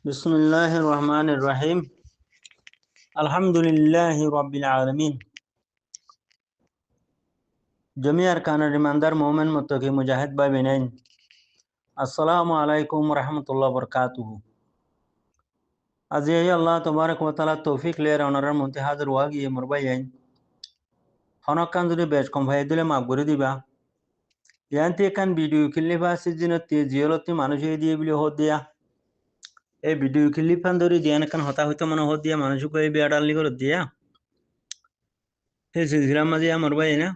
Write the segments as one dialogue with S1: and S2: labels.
S1: بسم الله الرحمن الرحيم الحمد لله رب العالمين جميع أركان الرماندار مؤمن متقي مجاهد بابنين السلام عليكم ورحمة الله وبركاته أزيي الله تبارك وتعالى توفيق لير ونرى منتهى الواقع مربيين هناك كان ذي بيش كم في دل مقبول ديبا يانتي كان فيديو كلي فاسجنة تيجيرتي مانوشي دي بلي هوديا এই video clip ধরে দিয়ে কান হতা হইতো মনে হত দিয়া মানুষকে এই বিয়াডালি করে দিয়া সেই সিলসিলার মাঝে আমার ভাই না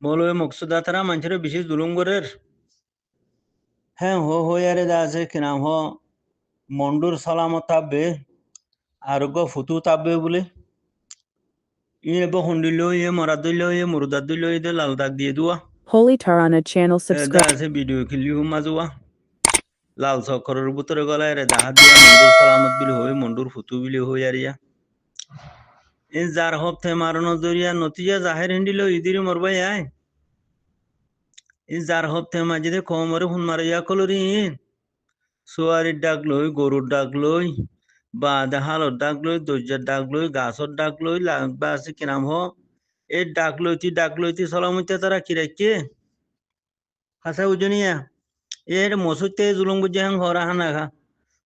S1: মৌলভী মকসুদা তারা মানুষের বিশেষ জুলুম করের হ্যাঁ হো ইয়ারে দা আছে কিনা মন্ডুর সালামত তাববে আরোগ্য ফুতু তাববে বলে এবার হন্ডিল মরাদ দিল মুরদাদ দিল লাল দাগ দিয়ে দেওয়া
S2: Holy Tarana channel
S1: দা
S2: subscribe.
S1: আছে ভিডিও ক্লিপ মাজুয়া লাল চক্করের ভিতরে গলায় রে দাহাত দিয়া মন্ডুর সালামত বিলি হয়ে মন্ডুর ফুতু বিলি হয়ে আরিয়া এই যার হপ্তে মারানো জরিয়া নতিজা জাহের হিন্দিল ইদির মরবাই আয় এই যার হপ্তে মাঝে কমরে হুন মারিয়া কলরি সোয়ারির ডাক লই গরুর ডাক লই বা দেহালর ডাক লই দর্জার ডাক লই গাছর ডাক লই বা আছে কিনাম এই ডাক লইতি সলামতে তারা কিরাইকে হাসা উজনিয়া এর মসুতে জুলুম বুঝে হাং হরা হানা খা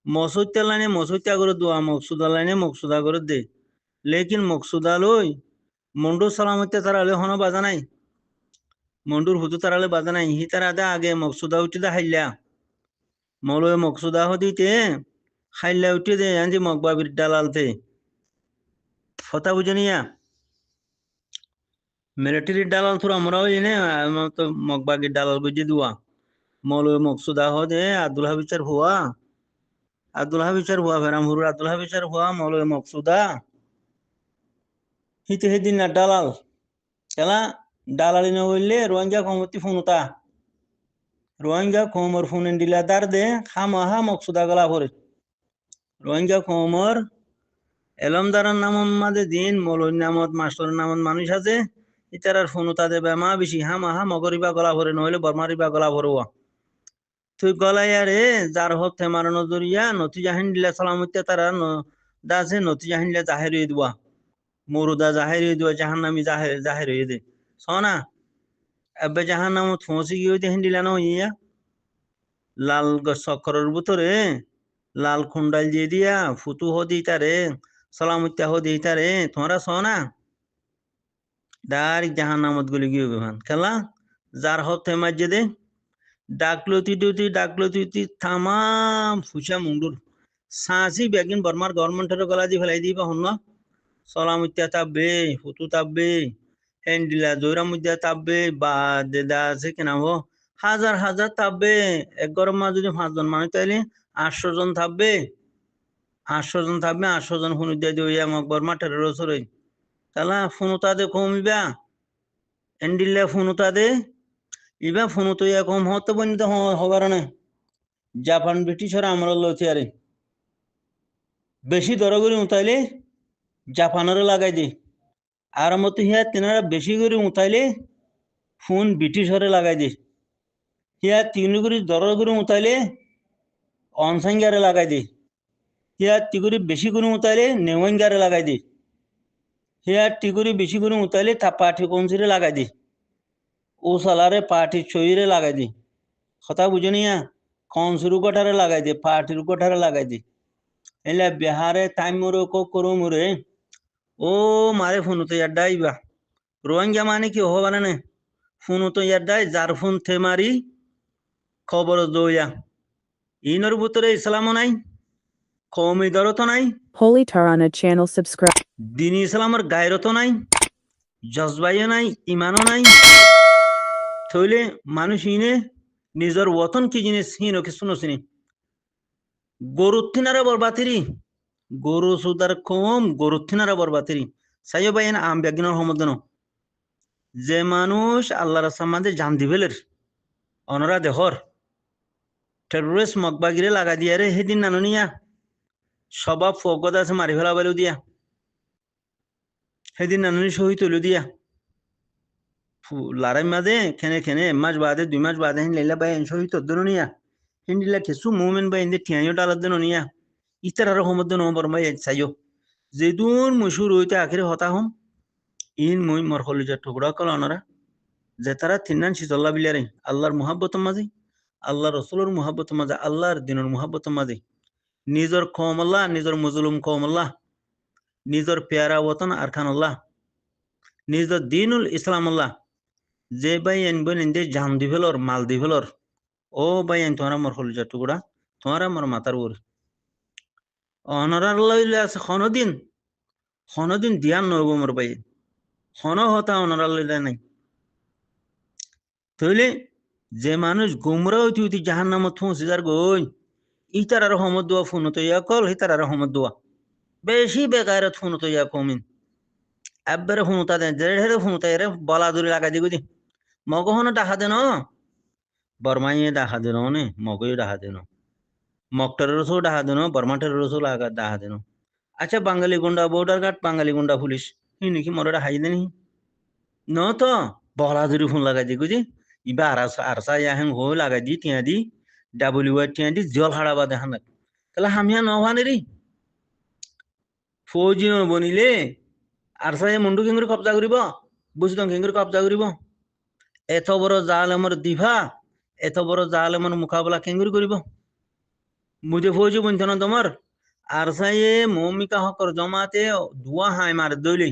S1: মসুতে লাইনে মসুতে করে দোয়া মকসুদা লাইনে মকসুদা করে দে লেকিন মকসুদা লই মন্ডুর সালামতে তারা লে হন বাজা নাই মন্ডুর হুতু তারালে বাজা নাই হি তারা দা আগে মকসুদা উঠি দা হাইলা মৌলভী মকসুদা হদিতে হাইলা উঠে দে আনজি মকবাবির দালালতে কথা বুঝনিয়া মিলিটারির দালাল থুর আমরাও এনে তো মকবাগির দালাল বুঝে দুয়া মৌলভী মকসুদা হদে আব্দুল হাবিচার হুয়া ফেরামহুর আব্দুল হাবিচার হুয়া মৌলভী মকসুদা হিতে হেদিন না দালাল খেলা দালালি না হইলে রোহিঙ্গা কমতি ফোনতা রোহিঙ্গা কমর ফোন দিলা দার দে খামাহা মকসুদা গলা ভরে রোহিঙ্গা কমর এলমদারার নাম মাঝে দিন মৌলভীর নামত মাস্টরের নামত মানুষ আছে ইতারার ফোনতা দেবে মা বেশি হামাহা মগরিবা গলা ভরে নইলে বর্মারিবা গলা ভরুয়া তুই গলাই আরে যার হতে মারানো জরিয়া নতি জাহিন দিলা সালামতে তারা দাসে নতি জাহিন দিলা জাহের হয়ে দেওয়া মরুদা জাহের হয়ে দেওয়া জাহান নামি জাহের হয়ে দে সনা এবে জাহান নামত ফসি গিয়ে জাহিন দিলা না ইয়া লাল চক্করের ভিতরে লাল খুন্ডাল দিয়ে দিয়া ফুতু হদি তারে সালামত্যা হদি তারে তোমরা সনা ডাইরেক্ট জাহান নামত গুলি গিয়ে বেমান খেলা যার হতে মাঝে দে ডাকলতি তামাম ফুসা মুন্ডুর সাঁসি বেগিন বর্মার গভর্নমেন্টের গলা দিয়ে ফেলাই দিবা হন সলামত্যা তাববে ফুতু তাববে হ্যান্ডিলা জোরা মুদ্যা তাববে বা দেদা আছে কেনা হাজার হাজার তাববে এক গরম মা যদি 5 জন মানুষ তাইলে 800 জন থাকবে 800 জন ফোন দিয়ে দিয়ে মকবর মাঠের রসরে তাহলে ফোনতা দে কমিবা এন্ডিল্লা ফোনতা দে ইবা ফোনতো ইয়া কম হতে বনি তো হবার না জাপান ব্রিটিশরা আমরা লইতে আরে বেশি দর করে উঠাইলে জাপানের লাগাই দে আর মতো হিয়া তেনারা বেশি করে উঠাইলে ফোন ব্রিটিশরে লাগাই দে হিয়া 3 করে দর করে উঠাইলে অনসাঙ্গারে লাগাই দে হিয়া তিগুরি বেশি করে উঠাইলে নেওয়াঙ্গারে লাগাই দে হিয়া টিগুরি বেশি করে উঠাইলে তা পাঠি কনসিরে লাগাই দে ও সালারে পাঠি চইরে লাগাই দে কথা বুঝনিয়া কনসিরু কোঠারে লাগাই দে পাঠির কোঠারে লাগাই দে এলে বিহারে টাইম মোরে করো মোরে ও মারে ফোন তো ইয়াডাইবা রোহিঙ্গা মানে কি হবারে না ফোন তো ইয়াডাই যার ফোন থে মারি খবর দইয়া ইনর ভিতরে ইসলামও নাই কওমি দরত নাই
S2: Holy Tarana channel subscribe.
S1: দিন ইসলামের গায়রত নাই জজবাইও নাই ইমানও নাই থইলে মানুষ ইনে নিজের ওতন কি জিনিস হিনো কি শুনোসিনি গরুর থিনারা বরবাতিরি গরু সুদার কম গরুর থিনারা বরবাতিরি সাইও বাইন আম বেগিনর হমদন যে মানুষ আল্লাহর সামাদে জান দিবেলের অনরা দেহর টেররিস্ট মকবাগিরে লাগা দিয়া রে হেদিন নানুনিয়া স্বভাব ফগদ আছে মারি ফেলা বেলু দিয়া সেদিন নানুনি শহীদ হইল দিয়া লারাই মাঝে খেনে খেনে 1 মাস বাদে 2 মাস বাদে লাইলা বাই শহীদ হদ্দনিয়া হিন্দিলা কেসু মুমেন বা ইন্দে টিয়াইও ডালার দেন নিয়া ইতার আর হমদ দেন বরমাই চাইও যেদুন মুশুর হইতে আখেরে হতা হম ইন মুই মর খলিজার টুকরা কল অনরা যে তারা তিন্নান শীতল্লা বিলারে আল্লাহর মুহাব্বত মাঝে আল্লাহ রসুলের মুহাব্বত মাঝে আল্লাহর দিনের মুহাব্বত মাঝে নিজর কম আল্লাহ নিজর মজলুম কম আল্লাহ নিজর পেয়ারা ওতন আরখান আল্লাহ নিজর দিনুল ইসলাম আল্লাহ যে বাই এনবেন ইন্দে জান দিভেলর মাল দিভেলর ও বাই এন তোমার মর খলিজার টুকরা তোমার আমার মাতার ওর অনরার লইলে আছে খনদিন দিয়ান নব মোর বাই খন হতা অনরার লইলে নাই তাহলে যে মানুষ গুমরা হইতে হইতে জাহান নামত পৌঁছে যার গই ইতার আর হমদ দোয়া ফোন তো ইয়া কল হিতার আর হমদ দোয়া বেশি বেকারত ফোন তো ইয়া কমিন একবারে ফোনতা দেন জেড়ে ফোনতা এরে বলা দূরে লাগা দিগো দি মগহন ডাহা দেন বরমাইয়ে ডাহা দেন নে মগই ডাহা দেন মকটারের রসও ডাহা দেন বর্মাটের রসও লাগা ডাহা দেন আচ্ছা বাঙালি গুন্ডা বর্ডার গার্ড বাঙালি গুন্ডা পুলিশ হি নাকি মরটা হাই দেনি ন তো বলা দূরে ফোন লাগাই দিগো দি ইবা আরসা ইয়াহেন হো লাগাই দি টিয়া দি ডাব্লিউ টিয়া দি জল হারাবা দেখান তাহলে হামিয়া নহানে রে ফৌজি বনিলে আরসাই মুন্ডু কেঙ্গুরি কবজা করিব বুঝতাম কেঙ্গুরি কবজা করিব এত বড় জাল আমার দিভা এত বড় জাল আমার মোকাবেলা কেঙ্গুরি করিব মুঝে ফৌজি বনছ না তোমার আরসাইয়ে মৌমিকা হকর জমাতে দুয়া হাই মার দইলে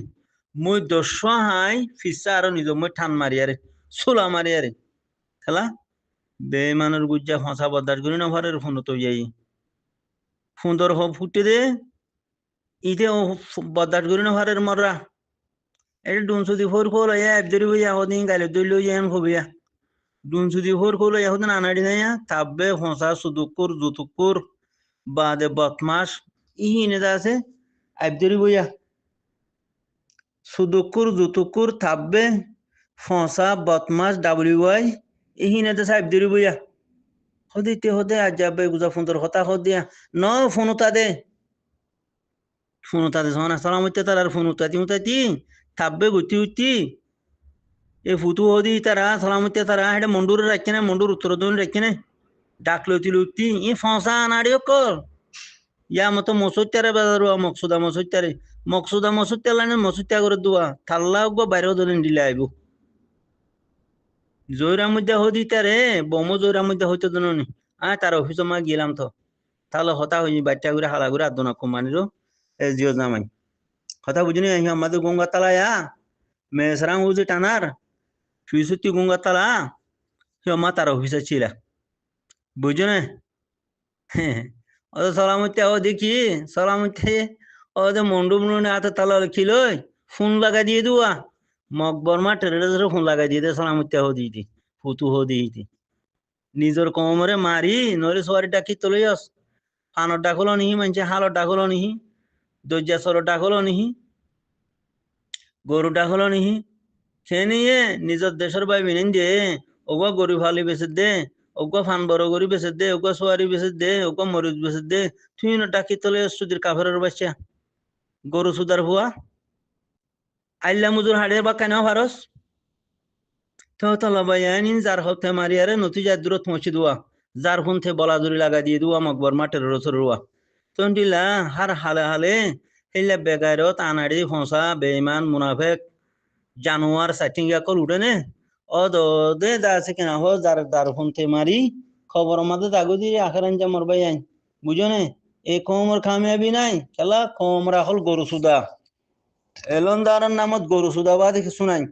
S1: মুই 10 হাই ফিসা আর নিজ মুই ঠান মারিয়ারে সোলা মারিয়ারে খেলা বেমানের গুজ্জা ফাঁসা বদার করি না ভারের ফোন তো যাই সুন্দর ফুটে দে ইতে বদার করি না ভারের মররা এটা ডুনসুদি ফোর খোল একদরি হইয়া হদিন গাইলে দইল ইয়ান হবিয়া ডুনসুদি ফোর খোল হদিন আনাড়ি না তাব্বে ফাঁসা সুদুকুর জুতুকুর বাদে বদমাস ইহিনে আছে একদরি বইয়া সুদুকুর জুতুকুর থাকবে ফসা বদমাস ডাব্লিউআই ইহিনে তো সাহেব দেরি বইয়া হদিতে হদে আজ যাবে গুজা ফোন হতা হদিয়া ন ফোনতা দে সোনা সালাম হইতে তার আর ফোনতাতি থাকবে গুতি উতি এ ফুতু হদি তারা সালাম হইতে তারা এটা মন্ডুর রাখছে না মন্ডুর উত্তর দিন রাখছে না ডাকলতি লুতি ই ফসা আনাড়িও কর ইয়া মতো মসুত্যারে বাজার মকসুদা মসুত্যা লাইনে মসুত্যা করে দোয়া থাল্লা গো বাইরেও ধরে দিলে আইব জয়রার মধ্যে হদি তারে বম জয়রার মধ্যে হইতে দনি তার অফিস মা গেলাম তো তাহলে হতা হই বাচ্চা করে হালা করে আদনা কোম্পানির জিও জামাই কথা বুঝিনি আমাদের গঙ্গা তালায়া মেসরাং হুজি টানার ফিসুতি গঙ্গা তালা মা তার অফিসে ছিল বুঝো না সালামতে ও দেখি সালামতে ও যে মন্ডু মন্ডু হাতে তালা খিল ফোন লাগা দিয়ে দুয়া মকবর মা টেরে ফোন লাগা দিয়ে দে সালামতে হো দিই ফুতু হো দিই নিজের কমরে মারি নরে সোয়ারি ডাকি তোলে আস কানর ডাকলো নিহি মানছে হালর ডাকলো নিহি দরজা সর ডাকলো নিহি গরু ডাকলো নিহি সে নিয়ে নিজের দেশের ভাই বিনেন যে ওগা গরু ফালি বেসে দে ওগা ফান বড় গরি বেসে দে ওগা সোয়ারি বেসে দে ওগা মরিচ বেসে দে তুই না ডাকি তোলে সুদির কাফের বাচ্চা গরু সুদার হুয়া আইলা মুজুর হাড়ে বা কেন ভারস তো তলাবাইন যার হতে মারিয়ারে নতিজা দূরত পৌঁছে দেওয়া যার ফোন থেকে বলা দূরি লাগা দিয়ে দেওয়া মকবর মাঠের রসর রুয়া তন্ডিলা হার হালে হালে হেলা বেগারত আনাড়ি ফসা বেইমান মুনাফেক জানোয়ার সাইটিংয়া কল উঠে নে ও দে দাসে কেনা হো যার দার ফোন থেকে মারি খবর মাঝে দাগু দিয়ে আখের আঞ্জা মরবাই আইন বুঝো নে এই কমর কামিয়াবি নাই খেলা কমরা হল গরু সুদা এলনদারের নামত গরু সুদা বা দেখে শুনাই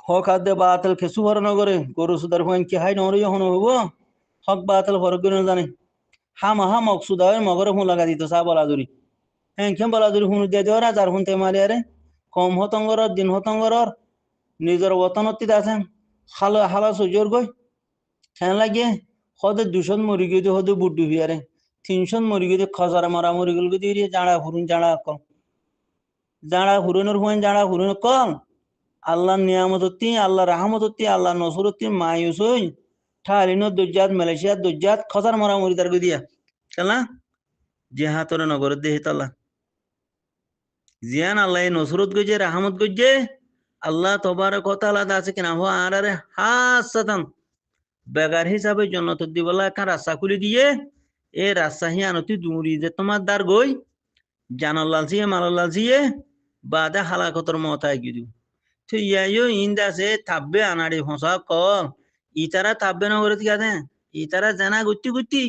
S1: হক আদে বাতল খেসু ভর নগরে গরু সুদার হুয়ান কি হাই নরে যখন হইব হক বাতল ভর করে জানে হা মকসুদা মগরে হুন লাগা দিত সা বলা দূরি হ্যাঁ কেম বলা দূরি হুন দিয়ে দেওয়া যার হুনতে মারিয়ারে কম হতঙ্গর দিন হতঙ্গর নিজের বতনতি আছেন হালো হালা সুজোর গই খেন লাগিয়ে হদে 200 মরি গিয়ে হদে বুট ডুবিয়ারে 300 মরি গিয়ে খজারে মারা মরি গেল দিয়ে জাড়া হুরুনের হুয়েন জাড়া হুরুন কম আল্লাহ নিয়ামতী আল্লাহ রাহমতী আল্লাহ নসরতী মায়ুস হই ঠালিনো দুজাত মালয়েশিয়া দুজাত খসার মরা মরি তার দিয়া কেলা জেহাতরে নগর দেহে তালা জিয়ান আল্লাহ নসরত গজে রাহমত গজে আল্লাহ তবারক ওয়া তাআলা দাসে কিনা হো আরারে হাসাতান বেগার হিসাবে জন্নত দিবলা একটা রাস্তা খুলে দিয়ে এ রাস্তা হিয়ানতি দূরি যে তোমার দ্বার গই জানার লালচিয়ে মালার লালচিয়ে বাদে হালাকতর মতায় গিদু তো ইয়াইও ইন্দা সে থাকবে আনাড়ি ফসা কল ইতারা থাকবে না করে ঠিক ইতারা জানা গুত্তি গুত্তি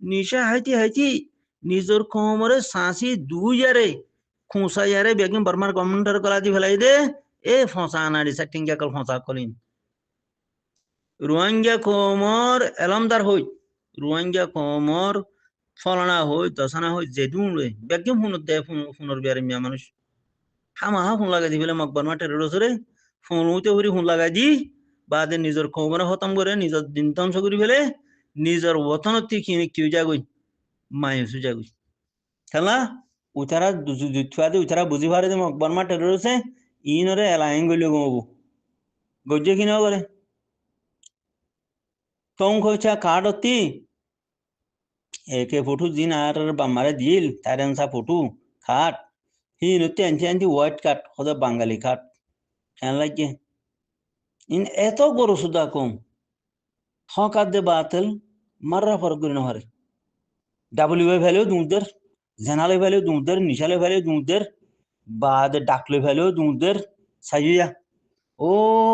S1: নিশা হাইতি হাইতি নিজের কোমরে সাঁসি দুইয়ারে খুঁসাইয়ারে বেগম বর্মার গভর্নমেন্টের কলা দি ফেলাই দে এ ফসা আনাড়ি সাটিঙ্গা কল ফসা কলিন রোহিঙ্গা কোমর এলমদার হই রোহিঙ্গা কোমর ফলানা হই দশানা হই যেদুন রে বেগম হুনর দে হুনর বিয়ারে মিয়া মানুষ হামা হুন লাগাই দি ফেলে মকবর মাঠে রসরে ফোন উঠে হরি হুন লাগাই দি বাদে নিজের কোমরে খতম করে নিজের দিন ধ্বংস করে ফেলে নিজের বতনতি কিনে কিউ যাগই মায়ুসু যাগই খেলা উতারা দুথুয়াতে উতারা বুঝি পারে যে মকবর মাঠে রসে ইনরে এলাইন গইলে গমবো গজ্জে কিনা করে কম খোঁচা কাটতি একে ফটো জিন আর বামারে দিল তারেনসা ফটো খাট হি নতি আনছি আনছি হোয়াইট কাট হদা বাঙালি কাট কেন লাগে ইন এত গরু সুদা কম হকাত দে বাতিল মাররা ফরক করে নহরে ডাব্লিউ ভ্যালু দুধের জেনালে ভ্যালু দুধের নিশালে ভ্যালু দুধের বাদ ডাকলে ভ্যালু দুধের সাইয়া ও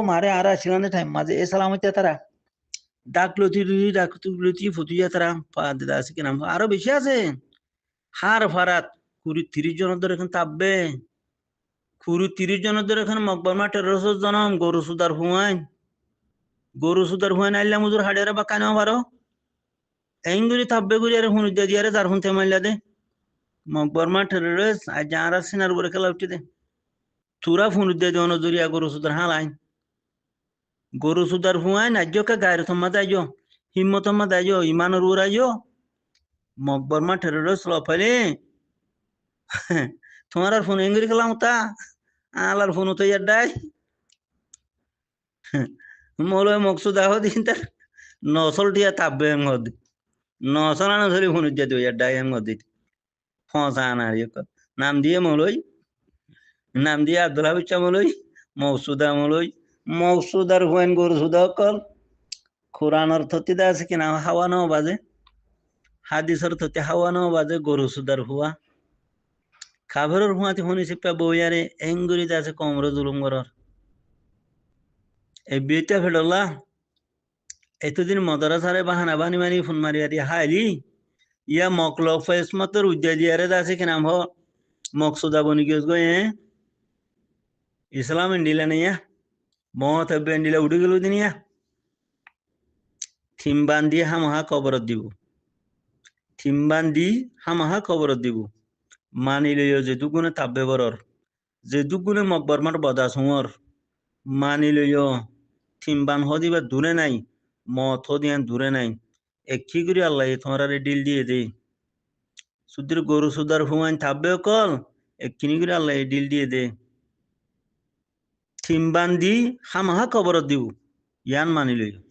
S1: মারে আর আসিলানে টাইম মাঝে এ সালামতে তারা ডাকলতি ফুটিয়া তারা পাদ আছে কি নাম আরো বেশি আছে হার ফারাত 30 জনের ধরে এখন তাপবে 30 জনের ধরে এখন মকবর মাঠে রসদ জনম গরু সুদার হুয়াইন আইলা মুজুর হাড়িয়ারে বা কানেও পারো এঙ্গুরি তাপবে গুরি আরে হুন দিয়ে দিয়ারে যার হুনতে মাইলা দে মকবর মাঠে রস আজ আর সিনার বরে খেলা উঠতে দে তুরা ফোন দিয়ে দেওয়ান জরিয়া গরু সুদার হালাইন গরু সুদার হুয়াইন আজ্যকে গায়ের থম্মা দাইজো হিম্মতম্মা দাইজো ইমানের উড়াইজো মকবর মাঠে রস লফাইলে তোমার আর ফোন এঙ্গুরি খেলাম তা আলার ফোন তো ইয়ার মৌলয় মকসুদ আহ দিন তার নসল টিয়া তাপবে মধ্যে নসল আনা ধরে ফোন দিয়ে দেবো ইয়ার ডাই মধ্যে ফসা আনা নাম দিয়ে মৌলই নাম দিয়ে আব্দুল হাবিব মৌলই মকসুদার হুয়েন গরু সুদা কল কোরআন অর্থতে আছে কিনা হাওয়া নাও বাজে হাদিস অর্থতে হাওয়া নাও বাজে গরু সুদার হুয়া খাবারের হুয়াতে শুনি চিপা বইয়ারে এঙ্গুরিতে আছে কমরে জুলুম গরর এই বিয়েটা ফেডলা এতদিন মদরাসারে বাহানা বানি মারি ফোন মারি আরি হাইলি ইয়া মকলক ফেস মতর উদ্যা দিয়ারে আছে কি নাম হ মকসুদা বনি গেছ গো ইসলাম ইন্ডিলা নেয়া মত হবে ইন্ডিলা উঠে গেল দিনিয়া থিমবান দিয়ে হামাহা কবরত দিব থিমবান দি হামাহা কবরত দিব মানি লইও যে দুগুণে তাব্বে বরর যে দুগুণে মকবর মার বদা সুঙর মানি লইও থিমবান হদিবা দূরে নাই মত হদিয়ান দূরে নাই একই করে আল্লাহ তোমার ডিল দিয়ে দে সুদের গরু সুদার হুয়াইন থাকবে কল একখিনি করে আল্লাহ ডিল দিয়ে দে থিমবান দি হামাহা কবরত দিব ইয়ান মানি লইও